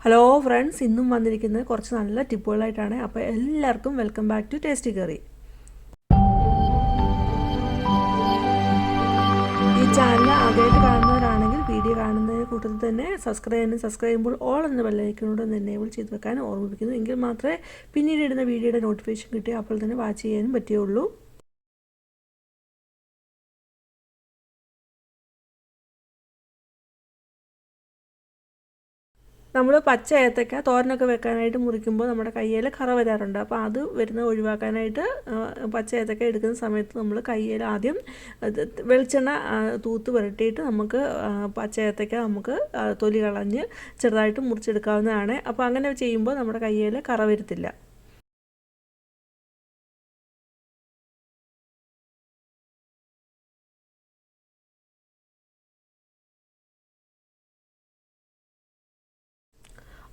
Hello friends, ഇന്നും വന്നിരിക്കുന്നത് കുറച്ച് നല്ല ടിപ്പുകളായിട്ടാണ്. അപ്പോൾ എല്ലാവർക്കും welcome back to tasty curry. ഈ ചാനൽ ആദ്യമായിട്ട് കാണുന്നവരാണെങ്കിൽ വീഡിയോ കാണുന്നതിന് കൂട്ടത്തിൽ തന്നെ സബ്സ്ക്രൈബ് ചെയ്യുമ്പോൾ ഓൾ എന്ന ബെല്ലൈക്കനോട് ഒന്ന് എനേബിൾ ചെയ്ത് വെക്കാൻ ഓർമ്മിപ്പിക്കുന്നു. എങ്കിൽ മാത്രമേ പിന്നീട് ഇടുന്ന വീഡിയോയുടെ നോട്ടിഫിക്കേഷൻ കിട്ടി അപ്പോൾ തന്നെ വാച്ച് ചെയ്യാനും പറ്റുകയുള്ളൂ. നമ്മൾ പച്ച ഏത്തക്ക തോരനൊക്കെ വെക്കാനായിട്ട് മുറിക്കുമ്പോൾ നമ്മുടെ കയ്യിൽ കറ വരാറുണ്ട്. അപ്പോൾ അത് വരുന്നത് ഒഴിവാക്കാനായിട്ട് പച്ച ഏത്തക്ക എടുക്കുന്ന സമയത്ത് നമ്മൾ കയ്യിൽ ആദ്യം വെളിച്ചെണ്ണ തൂത്ത് പുരട്ടിയിട്ട് നമുക്ക് പച്ച ഏത്തക്ക നമുക്ക് തൊലി കളഞ്ഞ് ചെറുതായിട്ട് മുറിച്ചെടുക്കാവുന്നതാണ്. അപ്പോൾ അങ്ങനെ ചെയ്യുമ്പോൾ നമ്മുടെ കയ്യിൽ കറ വരത്തില്ല.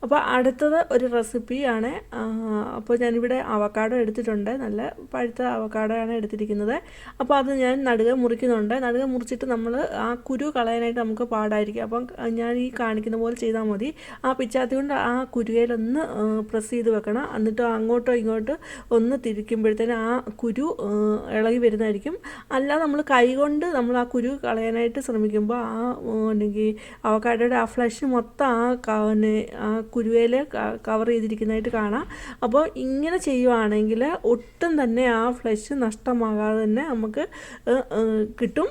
അപ്പോൾ അടുത്തത് ഒരു റെസിപ്പിയാണ്. അപ്പോൾ ഞാനിവിടെ അവക്കാഡോ എടുത്തിട്ടുണ്ട്. നല്ല പഴുത്ത അവക്കാഡോയാണ് എടുത്തിരിക്കുന്നത്. അപ്പോൾ അത് ഞാൻ നടുകെ മുറിക്കുന്നുണ്ട്. നടുകെ മുറിച്ചിട്ട് നമ്മൾ ആ കുരു കളയാനായിട്ട് നമുക്ക് പാടായിരിക്കും. അപ്പം ഞാൻ ഈ കാണിക്കുന്ന പോലെ ചെയ്താൽ മതി. ആ പിച്ചാത്തി കൊണ്ട് ആ കുരുകയിലൊന്ന് പ്രസ് ചെയ്ത് വെക്കണം. എന്നിട്ട് അങ്ങോട്ടോ ഇങ്ങോട്ടോ ഒന്ന് തിരിക്കുമ്പോഴത്തേന് ആ കുരു ഇളകി വരുന്നതായിരിക്കും. അല്ലാതെ നമ്മൾ കൈ കൊണ്ട് നമ്മൾ ആ കുരു കളയാനായിട്ട് ശ്രമിക്കുമ്പോൾ അല്ലെങ്കിൽ അവക്കാഡോയുടെ ആ ഫ്ലഷ് മൊത്തം ആ കുരുവേൽ കവർ ചെയ്തിരിക്കുന്നതായിട്ട് കാണാം. അപ്പോൾ ഇങ്ങനെ ചെയ്യുവാണെങ്കിൽ ഒട്ടും തന്നെ ആ ഫ്ലഷ് നഷ്ടമാകാതെ തന്നെ നമുക്ക് കിട്ടും.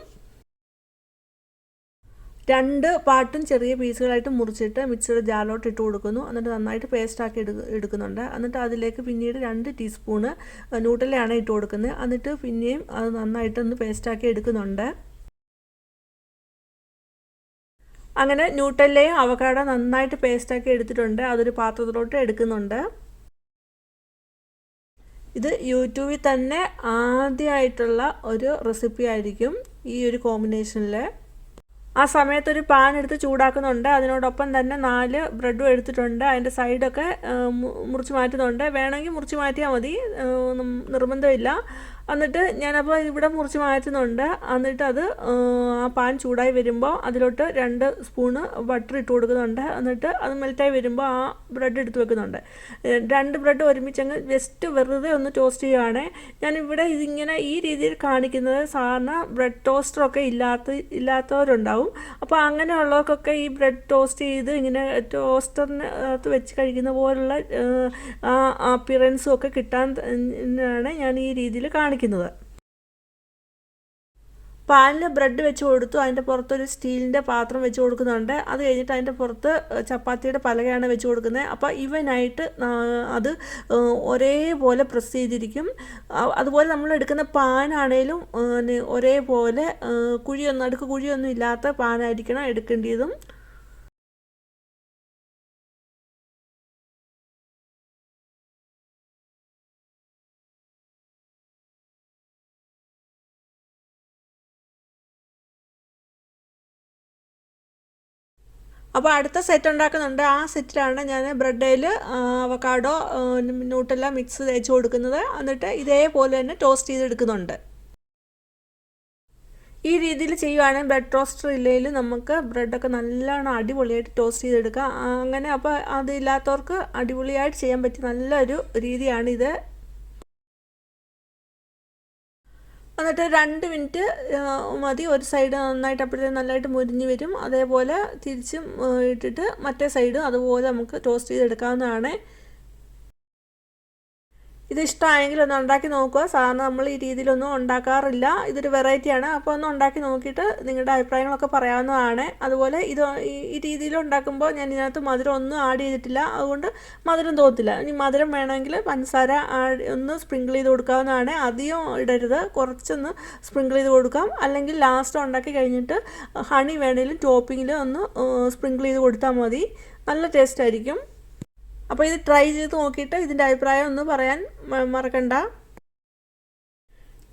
രണ്ട് പാട്ടും ചെറിയ പീസുകളായിട്ട് മുറിച്ചിട്ട് മിക്സിയുടെ ജാറിലോട്ട് ഇട്ട് കൊടുക്കുന്നു. എന്നിട്ട് നന്നായിട്ട് പേസ്റ്റാക്കി എടുക്കുന്നുണ്ട്. എന്നിട്ട് അതിലേക്ക് പിന്നീട് 2 ടീസ്പൂണ് ന്യൂട്ടെല്ലയാണ് ഇട്ട് കൊടുക്കുന്നത്. എന്നിട്ട് പിന്നെയും അത് നന്നായിട്ടൊന്ന് പേസ്റ്റാക്കി എടുക്കുന്നുണ്ട്. അങ്ങനെ ന്യൂട്ടെല്ലയും അവക്കാഡോ നന്നായിട്ട് പേസ്റ്റാക്കി എടുത്തിട്ടുണ്ട്. അതൊരു പാത്രത്തിലോട്ട് എടുക്കുന്നുണ്ട്. ഇത് യൂട്യൂബിൽ തന്നെ ആദ്യമായിട്ടുള്ള ഒരു റെസിപ്പി ആയിരിക്കും ഈ ഒരു കോമ്പിനേഷനിൽ. ആ സമയത്തൊരു പാൻ എടുത്ത് ചൂടാക്കുന്നുണ്ട്. അതിനോടൊപ്പം തന്നെ 4 ബ്രെഡും എടുത്തിട്ടുണ്ട്. അതിൻ്റെ സൈഡൊക്കെ മുറിച്ച് മാറ്റുന്നുണ്ട്. വേണമെങ്കിൽ മുറിച്ച് മാറ്റിയാൽ മതി, നിർബന്ധമില്ല. എന്നിട്ട് ഞാനപ്പോൾ ഇവിടെ മുറിച്ച് മാറ്റുന്നുണ്ട്. എന്നിട്ട് അത് ആ പാൻ ചൂടായി വരുമ്പോൾ അതിലോട്ട് 2 സ്പൂണ് ബട്ടർ ഇട്ട് കൊടുക്കുന്നുണ്ട്. എന്നിട്ട് അത് മെൽറ്റായി വരുമ്പോൾ ആ ബ്രെഡ് എടുത്ത് വെക്കുന്നുണ്ട്. 2 ബ്രെഡ് ഒരുമിച്ചങ്ങ് ജസ്റ്റ് വെറുതെ ഒന്ന് ടോസ്റ്റ് ചെയ്യുകയാണ്. ഞാനിവിടെ ഇതിങ്ങനെ ഈ രീതിയിൽ കാണിക്കുന്നത് സാധാരണ ബ്രെഡ് ടോസ്റ്ററൊക്കെ ഇല്ലാത്തവരുണ്ടാവും. അപ്പോൾ അങ്ങനെയുള്ളവർക്കൊക്കെ ഈ ബ്രെഡ് ടോസ്റ്റ് ചെയ്ത് ഇങ്ങനെ ടോസ്റ്ററിനകത്ത് വെച്ച് കഴിക്കുന്ന പോലുള്ള ആ അപ്പിയറൻസും ഒക്കെ കിട്ടാൻ ആണ് ഞാൻ ഈ രീതിയിൽ കാണിക്കുന്നത്. പാനിൽ ബ്രെഡ് വെച്ച് കൊടുത്തു. അതിൻ്റെ പുറത്തൊരു സ്റ്റീലിൻ്റെ പാത്രം വെച്ച് കൊടുക്കുന്നുണ്ട്. അത് കഴിഞ്ഞിട്ട് അതിൻ്റെ പുറത്ത് ചപ്പാത്തിയുടെ പലകയാണ് വെച്ച് കൊടുക്കുന്നത്. അപ്പോൾ ഇവനായിട്ട് അത് ഒരേപോലെ പ്രസ് ചെയ്തിരിക്കും. അതുപോലെ നമ്മൾ എടുക്കുന്ന പാനാണേലും ഒരേപോലെ അടുക്ക് കുഴിയൊന്നും ഇല്ലാത്ത പാനായിരിക്കണം എടുക്കേണ്ടതും. അപ്പോൾ അടുത്ത സെറ്റ് ഉണ്ടാക്കുന്നുണ്ട്. ആ സെറ്റിലാണ് ഞാൻ ബ്രെഡിൽ അവക്കാഡോ ന്യൂട്ടെല്ല മിക്സ് തേച്ച് കൊടുക്കുന്നത്. എന്നിട്ട് ഇതേപോലെ തന്നെ ടോസ്റ്റ് ചെയ്തെടുക്കുന്നുണ്ട്. ഈ രീതിയിൽ ചെയ്യുവാണെങ്കിൽ ബ്രെഡ് ടോസ്റ്റർ ഇല്ലെങ്കിൽ നമുക്ക് ബ്രെഡൊക്കെ നല്ലോണം അടിപൊളിയായിട്ട് ടോസ്റ്റ് ചെയ്തെടുക്കാം. അങ്ങനെ അപ്പോൾ അതില്ലാത്തവർക്ക് അടിപൊളിയായിട്ട് ചെയ്യാൻ പറ്റിയ നല്ലൊരു രീതിയാണിത്. എന്നിട്ട് 2 മിനിറ്റ് മതി. ഒരു സൈഡ് നന്നായിട്ട് അപ്പോഴത്തേക്കും നല്ലതായിട്ട് മുരിഞ്ഞ് വരും. അതേപോലെ തിരിച്ചും ഇട്ടിട്ട് മറ്റേ സൈഡും അതുപോലെ നമുക്ക് ടോസ്റ്റ് ചെയ്തെടുക്കാവുന്നതാണ്. ഇത് ഇഷ്ടമായെങ്കിൽ ഒന്ന് ഉണ്ടാക്കി നോക്കുക. സാധാരണ നമ്മൾ ഈ രീതിയിലൊന്നും ഉണ്ടാക്കാറില്ല. ഇതൊരു വെറൈറ്റിയാണ്. അപ്പോൾ ഒന്ന് ഉണ്ടാക്കി നോക്കിയിട്ട് നിങ്ങളുടെ അഭിപ്രായങ്ങളൊക്കെ പറയാവുന്നതാണ്. അതുപോലെ ഈ രീതിയിൽ ഉണ്ടാക്കുമ്പോൾ ഞാൻ ഇതിനകത്ത് മധുരം ഒന്നും ആഡ് ചെയ്തിട്ടില്ല. അതുകൊണ്ട് മധുരം തോന്നില്ല. ഇനി മധുരം വേണമെങ്കിൽ പഞ്ചസാര ഒന്ന് സ്പ്രിങ്കിൾ ചെയ്ത് കൊടുക്കാവുന്നതാണ്. അധികം ഇടരുത്, കുറച്ചൊന്ന് സ്പ്രിങ്കിൾ ചെയ്ത് കൊടുക്കാം. അല്ലെങ്കിൽ ലാസ്റ്റ് ഉണ്ടാക്കി കഴിഞ്ഞിട്ട് ഹണി വേണമെങ്കിലും ടോപ്പിങ്ങിൽ ഒന്ന് സ്പ്രിങ്കിൾ ചെയ്ത് കൊടുത്താൽ മതി. നല്ല ടേസ്റ്റ് ആയിരിക്കും. അപ്പോൾ ഇത് ട്രൈ ചെയ്ത് നോക്കിയിട്ട് ഇതിൻ്റെ അഭിപ്രായം ഒന്ന് പറയാൻ മറക്കണ്ട.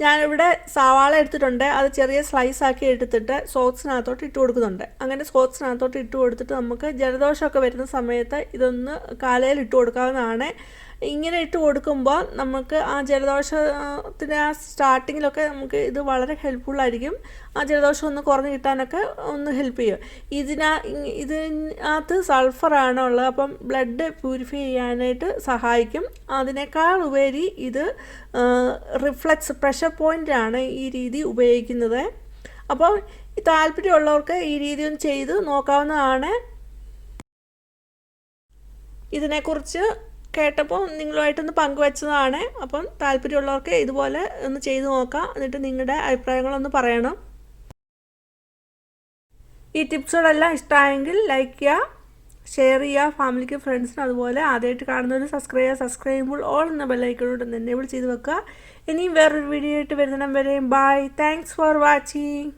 ഞാനിവിടെ സവാള എടുത്തിട്ടുണ്ട്. അത് ചെറിയ സ്ലൈസ് ആക്കി എടുത്തിട്ട് സോസിനകത്തോട്ട് ഇട്ട് കൊടുക്കുന്നുണ്ട്. അങ്ങനെ സോസിനകത്തോട്ട് ഇട്ട് കൊടുത്തിട്ട് നമുക്ക് ജലദോഷമൊക്കെ വരുന്ന സമയത്ത് ഇതൊന്ന് കാലയിൽ ഇട്ട് കൊടുക്കാവുന്നതാണ്. ഇങ്ങനെ ഇട്ട് കൊടുക്കുമ്പോൾ നമുക്ക് ആ ജലദോഷത്തിൻ്റെ ആ സ്റ്റാർട്ടിങ്ങിലൊക്കെ നമുക്ക് ഇത് വളരെ ഹെൽപ്ഫുള്ളായിരിക്കും. ആ ജലദോഷം ഒന്ന് കുറഞ്ഞ് കിട്ടാനൊക്കെ ഒന്ന് ഹെൽപ്പ് ചെയ്യും. ഇതിനകത്ത് സൾഫറാണ് ഉള്ളത്. അപ്പം ബ്ലഡ് പ്യൂരിഫൈ ചെയ്യാനായിട്ട് സഹായിക്കും. അതിനേക്കാൾ ഉപരി ഇത് റിഫ്ലക്സ് പ്രഷർ പോയിൻ്റാണ് ഈ രീതി ഉപയോഗിക്കുന്നത്. അപ്പോൾ താല്പര്യമുള്ളവർക്ക് ഈ രീതി ഒന്ന് ചെയ്ത് നോക്കാവുന്നതാണ്. ഇതിനെക്കുറിച്ച് കേട്ടപ്പോൾ നിങ്ങളുമായിട്ടൊന്ന് പങ്കുവച്ചതാണ്. അപ്പം താല്പര്യമുള്ളവർക്ക് ഇതുപോലെ ഒന്ന് ചെയ്ത് നോക്കാം. എന്നിട്ട് നിങ്ങളുടെ അഭിപ്രായങ്ങളൊന്ന് പറയണം. ഈ ടിപ്സുകളെല്ലാം ഇഷ്ടമായെങ്കിൽ ലൈക്ക് ചെയ്യുക, ഷെയർ ചെയ്യുക ഫാമിലിക്ക്, ഫ്രണ്ട്സിന്. അതുപോലെ ആദ്യമായിട്ട് കാണുന്നവർ സബ്സ്ക്രൈബ് ചെയ്യുമ്പോൾ ഓൾ എന്ന ബെല്ലൈക്കണോട് എനേബിൾ ചെയ്ത് വെക്കുക. ഇനിയും വേറൊരു വീഡിയോ ആയിട്ട് വരുന്നിടം വരെയും ബൈ. Thanks for watching.